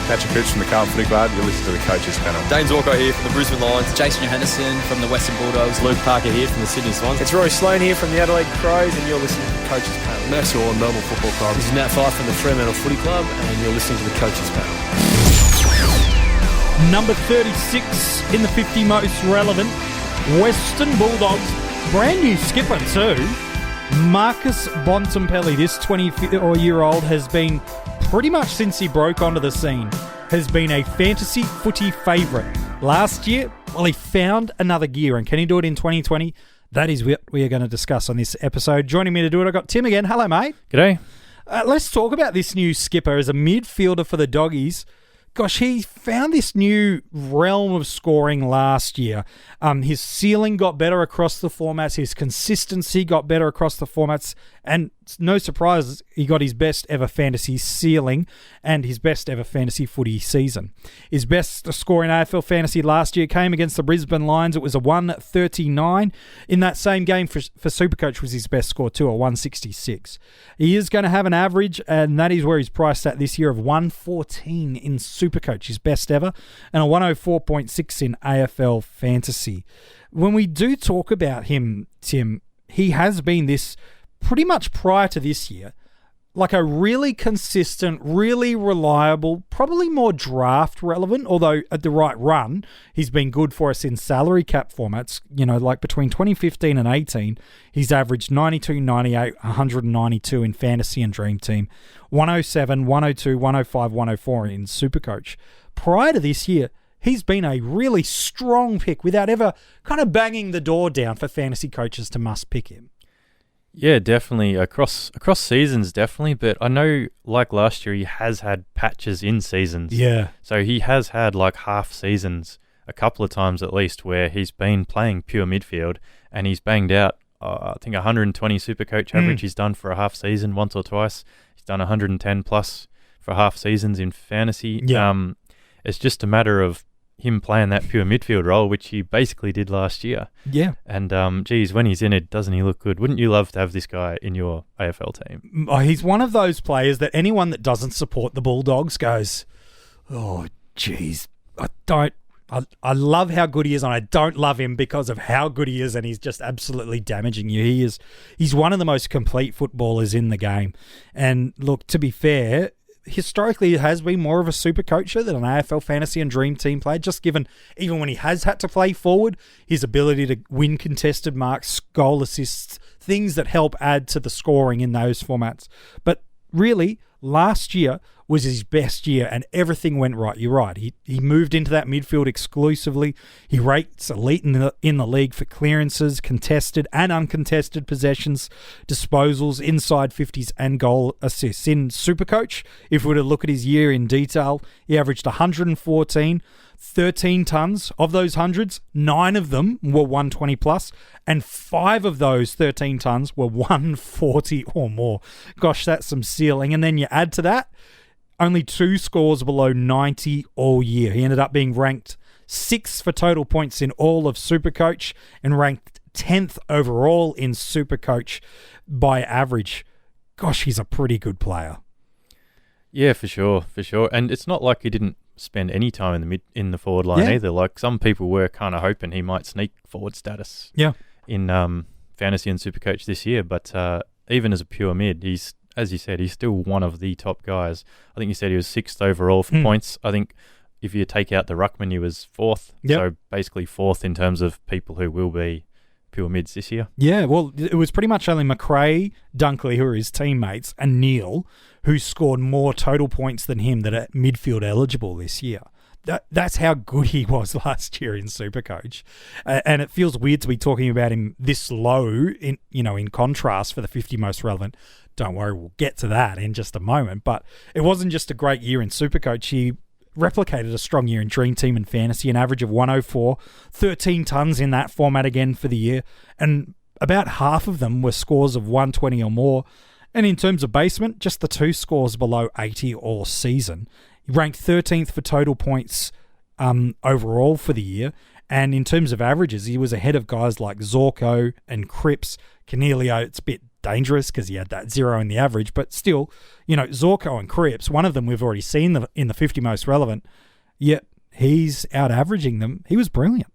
Patrick Hoops from the Carlton Footy Club. You're listening to the Coaches Panel. Dane Zorko here from the Brisbane Lions. Jason Johannesson from the Western Bulldogs. Luke Parker here from the Sydney Swans. It's Roy Sloane here from the Adelaide Crows, and you're listening to the Coaches Panel. Max Orr, Melbourne Football Club. This is Nat Fyfe from the Fremantle Footy Club, and you're listening to the Coaches Panel. Number 36 in the 50 most relevant, Western Bulldogs. Brand new skipper too. Marcus Bontempelli, this 24-year-old, has been pretty much since he broke onto the scene, has been a fantasy footy favourite. Last year, well, he found another gear, and can he do it in 2020? That is what we are going to discuss on this episode. Joining me to do it, I've got Tim again. Hello, mate. G'day. Let's talk about this new skipper as a midfielder for the Doggies. Gosh, he found this new realm of scoring last year. His ceiling got better across the formats. His consistency got better across the formats. And no surprise, he got his best ever fantasy ceiling and his best ever fantasy footy season. His best score in AFL fantasy last year came against the Brisbane Lions. It was a 139. In that same game for SuperCoach was his best score too, a 166. He is going to have an average, and that is where he's priced at this year, of 114 in SuperCoach, his best ever, and a 104.6 in AFL fantasy. When we do talk about him, Tim, he has been this pretty much prior to this year, like a really consistent, really reliable, probably more draft relevant, although at the right run, he's been good for us in salary cap formats. You know, like between 2015 and 18, he's averaged 92, 98, 192 in fantasy and Dream Team, 107, 102, 105, 104 in Supercoach. Prior to this year, he's been a really strong pick without ever kind of banging the door down for fantasy coaches to must pick him. Yeah, definitely. Across seasons, definitely. But I know, like last year, he has had patches in seasons. Yeah. So he has had like half seasons a couple of times at least where he's been playing pure midfield and he's banged out, I think, 120 Supercoach average he's done for a half season once or twice. He's done 110 plus for half seasons in fantasy. Yeah. It's just a matter of him playing that pure midfield role, which he basically did last year. Yeah. And, geez, when he's in it, doesn't he look good? Wouldn't you love to have this guy in your AFL team? Oh, he's one of those players that anyone that doesn't support the Bulldogs goes, oh, geez, I love how good he is, and I don't love him because of how good he is, and he's just absolutely damaging you. He's one of the most complete footballers in the game. And look, to be fair, historically, he has been more of a super coacher than an AFL fantasy and Dream Team player, just given, even when he has had to play forward, his ability to win contested marks, goal assists, things that help add to the scoring in those formats. But really, last year was his best year and everything went right. You're right. He moved into that midfield exclusively. He rates elite in the league for clearances, contested and uncontested possessions, disposals, inside 50s and goal assists. In Supercoach, if we were to look at his year in detail, he averaged 114, 13 tons. Of those hundreds, 9 of them were 120 plus, and 5 of those 13 tons were 140 or more. Gosh, that's some ceiling. And then you add to that, only 2 scores below 90 all year. He ended up being ranked 6th for total points in all of Supercoach and ranked 10th overall in Supercoach by average. Gosh, he's a pretty good player. Yeah, for sure. And it's not like he didn't spend any time in the forward line either. Like, some people were kind of hoping he might sneak forward status in fantasy and Supercoach this year. But even as a pure mid, he's, as you said, he's still one of the top guys. I think you said he was 6th overall for points. I think if you take out the ruckman, he was 4th. Yep. So basically 4th in terms of people who will be pure mids this year. Yeah, well, it was pretty much only McRae, Dunkley, who are his teammates, and Neil, who scored more total points than him that are midfield eligible this year. That's how good he was last year in Supercoach. And it feels weird to be talking about him this low in contrast for the 50 most relevant. Don't worry, we'll get to that in just a moment. But it wasn't just a great year in Supercoach. He replicated a strong year in Dream Team and Fantasy, an average of 104, 13 tons in that format again for the year. And about half of them were scores of 120 or more. And in terms of basement, just the 2 scores below 80 all season. He ranked 13th for total points overall for the year. And in terms of averages, he was ahead of guys like Zorko and Cripps. Cornelio, it's a bit dangerous because he had that 0 in the average, but still, Zorko and Cripps, one of them we've already seen in the 50 most relevant, yet he's out-averaging them. He was brilliant.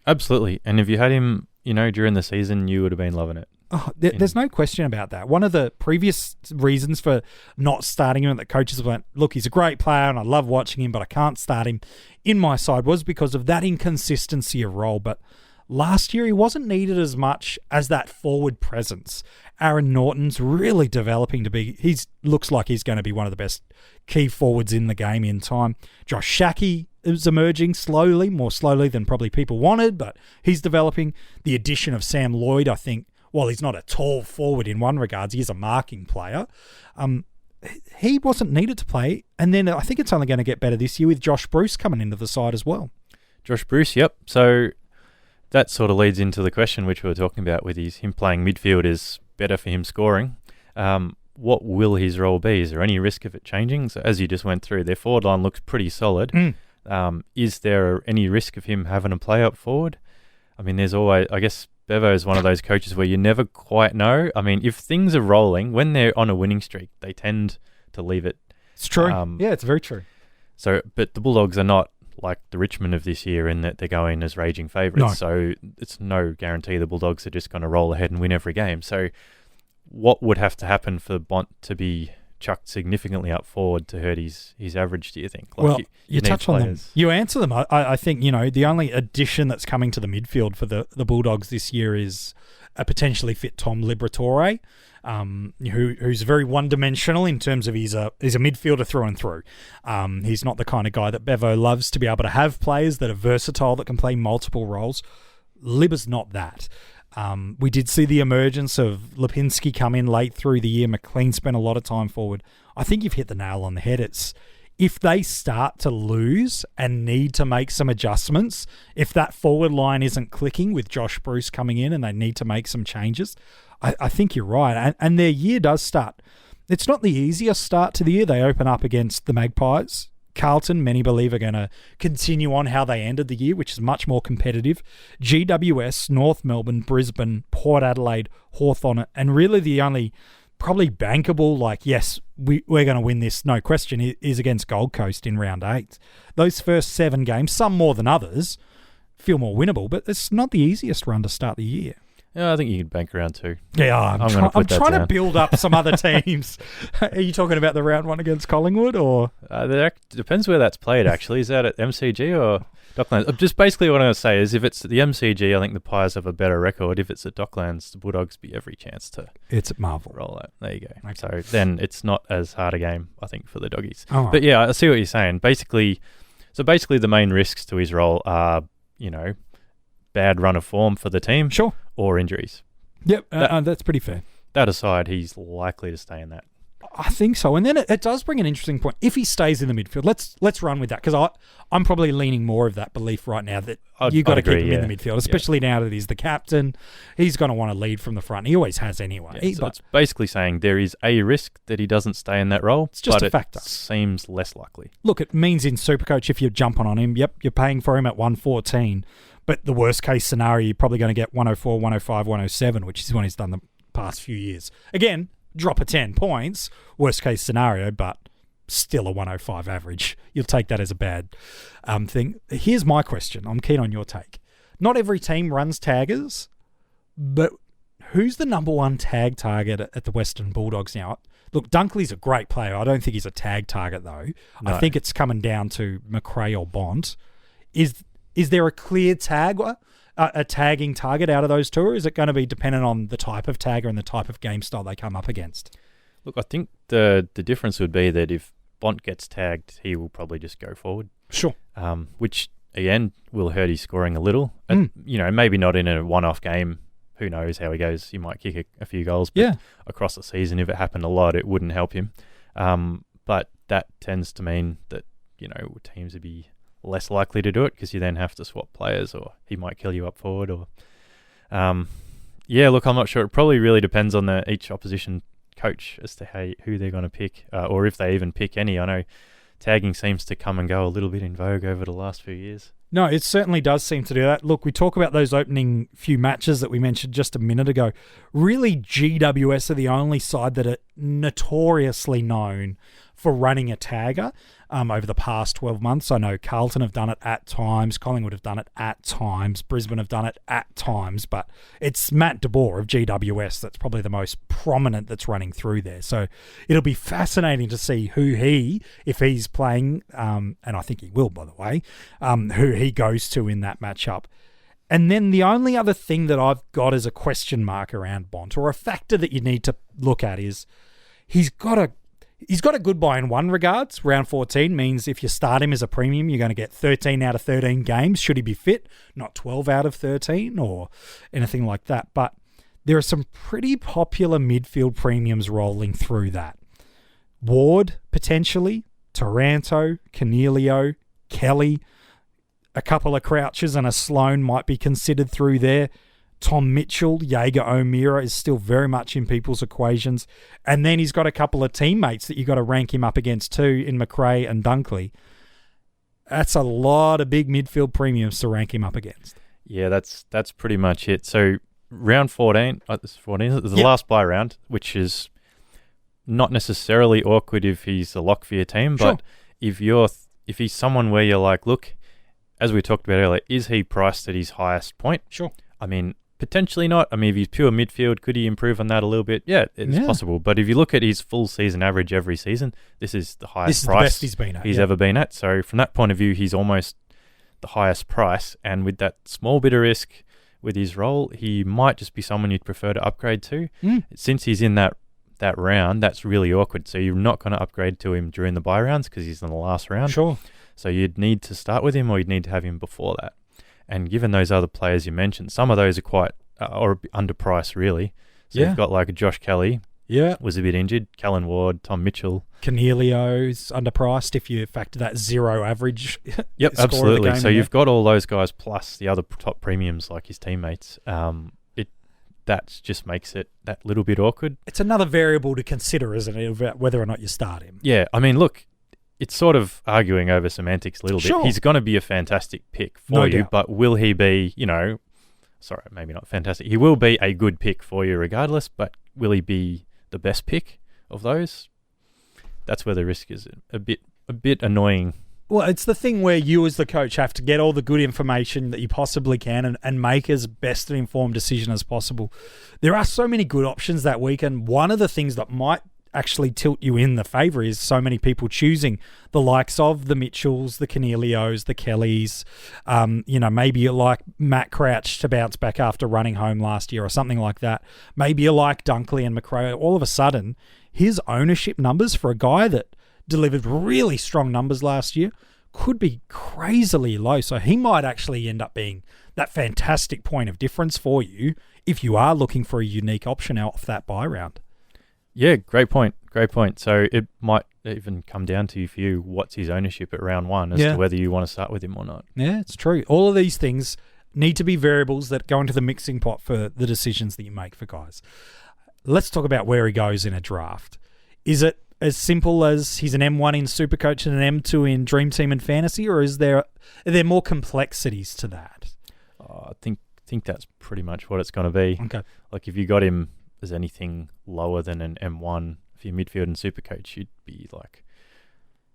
Absolutely. And if you had him, during the season, you would have been loving it. Oh, there's no question about that. One of the previous reasons for not starting him that coaches went, look, he's a great player and I love watching him, but I can't start him in my side was because of that inconsistency of role. But last year, he wasn't needed as much as that forward presence. Aaron Norton's really developing to be, looks like he's going to be one of the best key forwards in the game in time. Josh Shackey is emerging slowly, more slowly than probably people wanted, but he's developing. The addition of Sam Lloyd, I think, while he's not a tall forward in one regards, he is a marking player. He wasn't needed to play, and then I think it's only going to get better this year with Josh Bruce coming into the side as well. Josh Bruce, yep. So that sort of leads into the question which we were talking about with him playing midfield is better for him scoring. What will his role be? Is there any risk of it changing? So as you just went through, their forward line looks pretty solid. Is there any risk of him having a play up forward? I mean, there's always, I guess, Bevo is one of those coaches where you never quite know. I mean, if things are rolling, when they're on a winning streak, they tend to leave it. It's true. Yeah, it's very true. So, but the Bulldogs are not like the Richmond of this year in that they're going as raging favourites. No. So it's no guarantee the Bulldogs are just going to roll ahead and win every game. So what would have to happen for Bont to be chucked significantly up forward to hurt his average, do you think? You touch on them. You answer them. I think, the only addition that's coming to the midfield for the Bulldogs this year is a potentially fit Tom Liberatore, who's very one-dimensional in terms of he's a midfielder through and through. He's not the kind of guy that Bevo loves to be able to have players that are versatile, that can play multiple roles. Libba's not that. We did see the emergence of Lipinski come in late through the year. McLean spent a lot of time forward. I think you've hit the nail on the head. It's if they start to lose and need to make some adjustments, if that forward line isn't clicking with Josh Bruce coming in and they need to make some changes, I think you're right. And their year does start. It's not the easiest start to the year. They open up against the Magpies. Carlton, many believe, are going to continue on how they ended the year, which is much more competitive. GWS, North Melbourne, Brisbane, Port Adelaide, Hawthorn, and really the only probably bankable, yes, we're going to win this, no question, is against Gold Coast in round 8. Those first 7 games, some more than others, feel more winnable, but it's not the easiest run to start the year. Yeah, I think you could bank around 2. Yeah, I'm trying to build up some other teams. Are you talking about the round 1 against Collingwood, or? Depends where that's played, actually. Is that at MCG or Docklands? Just basically what I'm going to say is if it's at the MCG, I think the Pies have a better record. If it's at Docklands, the Bulldogs be every chance to it's at Marvel. Roll out. There you go. Okay. So then it's not as hard a game, I think, for the Doggies. Oh, right. But yeah, I see what you're saying. Basically the main risks to his role are, bad run of form for the team. Sure. Or injuries. Yep, that's pretty fair. That aside, he's likely to stay in that. I think so. And then it does bring an interesting point. If he stays in the midfield, let's run with that, because I'm probably leaning more of that belief right now that you've got to keep him in the midfield, especially now that he's the captain. He's going to want to lead from the front. He always has anyway. Yeah, so it's basically saying there is a risk that he doesn't stay in that role. It's just a factor. It seems less likely. Look, it means in SuperCoach, if you're jumping on him, yep, you're paying for him at 114. But the worst case scenario, you're probably going to get 104, 105, 107, which is what he's done the past few years. Again, drop of 10 points, worst case scenario, but still a 105 average. You'll take that as a bad thing. Here's my question. I'm keen on your take. Not every team runs taggers, but who's the number 1 tag target at the Western Bulldogs now? Look, Dunkley's a great player. I don't think he's a tag target, though. No. I think it's coming down to McRae or Bont. Is there a clear tagger, a tagging target out of those two, or is it going to be dependent on the type of tagger and the type of game style they come up against? Look, I think the difference would be that if Bont gets tagged, he will probably just go forward. Sure. Which, again, will hurt his scoring a little. Maybe not in a one-off game. Who knows how he goes. He might kick a few goals. But across the season, if it happened a lot, it wouldn't help him. But that tends to mean that, teams would be less likely to do it because you then have to swap players, or he might kill you up forward, or look, I'm not sure. It probably really depends on each opposition coach as to who they're going to pick, or if they even pick any. I know tagging seems to come and go a little bit in vogue over the last few years. No, it certainly does seem to do that. Look, we talk about those opening few matches that we mentioned just a minute ago. Really, GWS are the only side that are notoriously known for running a tagger over the past 12 months. I know Carlton have done it at times, Collingwood have done it at times, Brisbane have done it at times, but it's Matt DeBoer of GWS that's probably the most prominent that's running through there. So it'll be fascinating to see who he, if he's playing, and I think he will, by the way, who he goes to in that matchup. And then the only other thing that I've got as a question mark around Bont, or a factor that you need to look at, is he's got a good buy in one regards. Round 14 means if you start him as a premium, you're going to get 13 out of 13 games, should he be fit, not 12 out of 13 or anything like that. But there are some pretty popular midfield premiums rolling through that. Ward, potentially, Taranto, Cornelio, Kelly, a couple of Crouches and a Sloan might be considered through there. Tom Mitchell, Jaeger O'Meara is still very much in people's equations. And then he's got a couple of teammates that you've got to rank him up against too, in McRae and Dunkley. That's a lot of big midfield premiums to rank him up against. Yeah, that's pretty much it. So round 14, this is the last bye round, which is not necessarily awkward if he's a lock for your team, but if he's someone where you're like, look, as we talked about earlier, is he priced at his highest point? Sure. I mean, potentially not. I mean, if he's pure midfield, could he improve on that a little bit? Yeah, it's possible. But if you look at his full season average every season, this is the highest price the best he's ever been at. So from that point of view, he's almost the highest price. And with that small bit of risk with his role, he might just be someone you'd prefer to upgrade to. Since he's in that round, that's really awkward. So you're not going to upgrade to him during the bye rounds because he's in the last round. Sure. So you'd need to start with him, or you'd need to have him before that. And given those other players you mentioned, some of those are quite or underpriced, really. So you've got like Josh Kelly, was a bit injured. Callan Ward, Tom Mitchell, Cornelio's underpriced if you factor that zero average. Yep, absolutely. So you've got all those guys plus the other top premiums like his teammates. That just makes it that little bit awkward. It's another variable to consider, isn't it, about whether or not you start him? Yeah, I mean, look, it's sort of arguing over semantics a little bit. He's going to be a fantastic pick for you, but will he be, maybe not fantastic. He will be a good pick for you regardless, but will he be the best pick of those? That's where the risk is a bit annoying. Well, it's the thing where you as the coach have to get all the good information that you possibly can and make as best an informed decision as possible. There are so many good options that week, and one of the things that might actually tilt you in the favour is so many people choosing the likes of the Mitchells, the Cornelios, the Kellys. Maybe you like Matt Crouch to bounce back after running home last year or something like that. Maybe you like Dunkley and McRae. All of a sudden, his ownership numbers for a guy that delivered really strong numbers last year could be crazily low. So he might actually end up being that fantastic point of difference for you if you are looking for a unique option off that bye round. Yeah, great point. So it might even come down to for you, what's his ownership at round one as to whether you want to start with him or not. Yeah, it's true. All of these things need to be variables that go into the mixing pot for the decisions that you make for guys. Let's talk about where he goes in a draft. Is it as simple as he's an M1 in SuperCoach and an M2 in DreamTeam and Fantasy, or are there more complexities to that? I think that's pretty much what it's going to be. Okay. Like if you got him as anything lower than an M1 for your midfield and SuperCoach,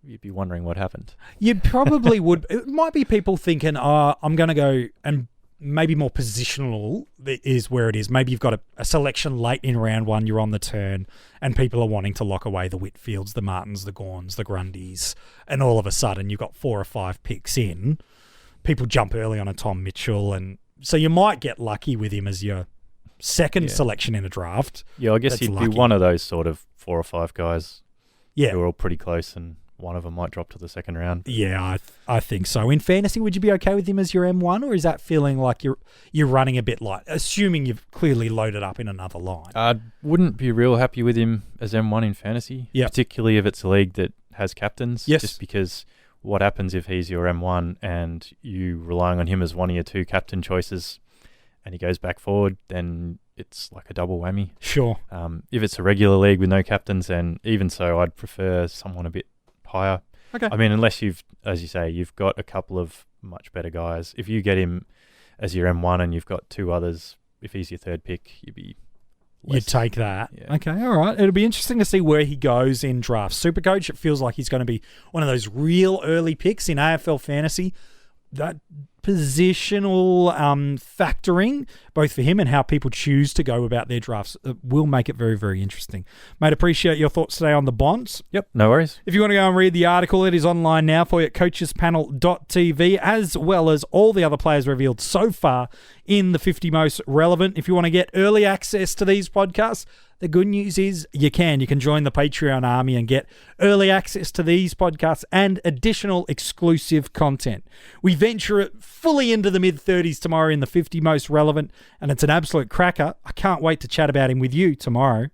you'd be wondering what happened. You probably would. It might be people thinking, I'm going to go, and maybe more positional is where it is. Maybe you've got a selection late in round one, you're on the turn, and people are wanting to lock away the Whitfields, the Martins, the Gorns, the Grundys, and all of a sudden you've got 4 or 5 picks in. People jump early on a Tom Mitchell, and so you might get lucky with him as your second selection in a draft. Yeah, I guess he'd be one of those sort of 4 or 5 guys who are all pretty close, and one of them might drop to the second round. Yeah, I think so. In fantasy, would you be okay with him as your M1, or is that feeling like you're running a bit light, assuming you've clearly loaded up in another line? I wouldn't be real happy with him as M1 in fantasy, particularly if it's a league that has captains, just because what happens if he's your M1 and you relying on him as one of your 2 captain choices and he goes back forward, then it's like a double whammy. Sure. If it's a regular league with no captains, and even so, I'd prefer someone a bit higher. Okay. I mean, unless as you say, you've got a couple of much better guys. If you get him as your M1 and you've got two others, if he's your third pick, you'd take that. Yeah. Okay, all right. It'll be interesting to see where he goes in drafts. SuperCoach, it feels like he's going to be one of those real early picks in AFL fantasy. That positional factoring, both for him and how people choose to go about their drafts, will make it very, very interesting. Mate, appreciate your thoughts today on the Bonts. Yep, no worries. If you want to go and read the article, it is online now for you at coachespanel.tv, as well as all the other players revealed so far in the 50 most relevant. If you want to get early access to these podcasts, the good news is you can join the Patreon army and get early access to these podcasts and additional exclusive content. We venture it fully into the mid-30s tomorrow in the 50 most relevant, and it's an absolute cracker. I can't wait to chat about him with you tomorrow.